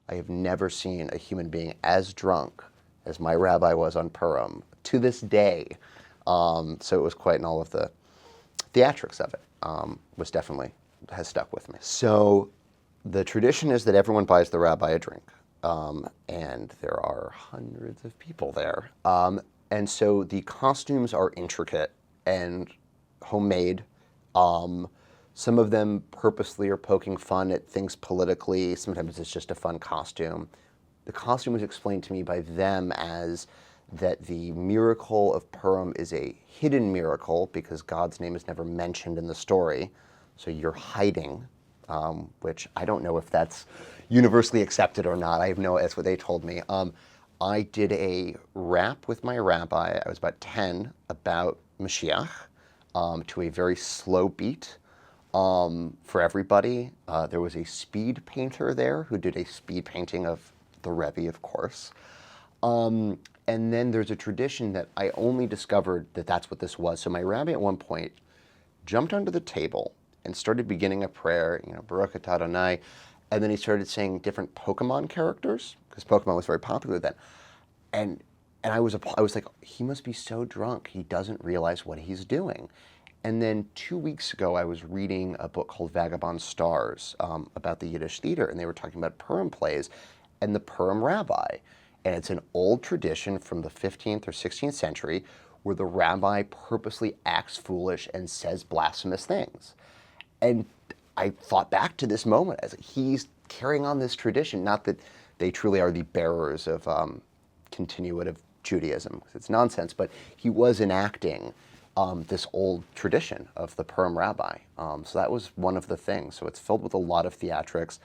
I have never seen a human being as drunk as my rabbi was on Purim to this day. So it was quite, and all of the theatrics of it was definitely, has stuck with me. So the tradition is that everyone buys the rabbi a drink, and there are hundreds of people there. And so the costumes are intricate and homemade. Some of them purposely are poking fun at things politically. Sometimes it's just a fun costume. The costume was explained to me by them as that the miracle of Purim is a hidden miracle because God's name is never mentioned in the story. So you're hiding, which I don't know if that's universally accepted or not. I have no, that's what they told me. I did a rap with my rabbi. I was about 10, about Mashiach, to a very slow beat. For everybody. There was a speed painter there who did a speed painting of the Rebbi, of course. And then there's a tradition that I only discovered that that's what this was. So my rabbi at one point jumped onto the table and started beginning a prayer, Baruch atah Adonai, and then he started saying different Pokemon characters, because Pokemon was very popular then. And I was like, he must be so drunk, he doesn't realize what he's doing. And then 2 weeks ago, I was reading a book called Vagabond Stars about the Yiddish theater, and they were talking about Purim plays and the Purim rabbi. And it's an old tradition from the 15th or 16th century where the rabbi purposely acts foolish and says blasphemous things. And I thought back to this moment as he's carrying on this tradition, not that they truly are the bearers of continuative Judaism, because it's nonsense, but he was enacting this old tradition of the Purim rabbi. So that was one of the things. So it's filled with a lot of theatrics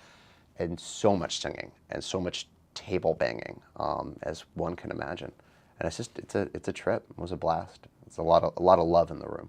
and so much singing and so much table banging, as one can imagine. And it's a trip. It was a blast. It's a lot of love in the room.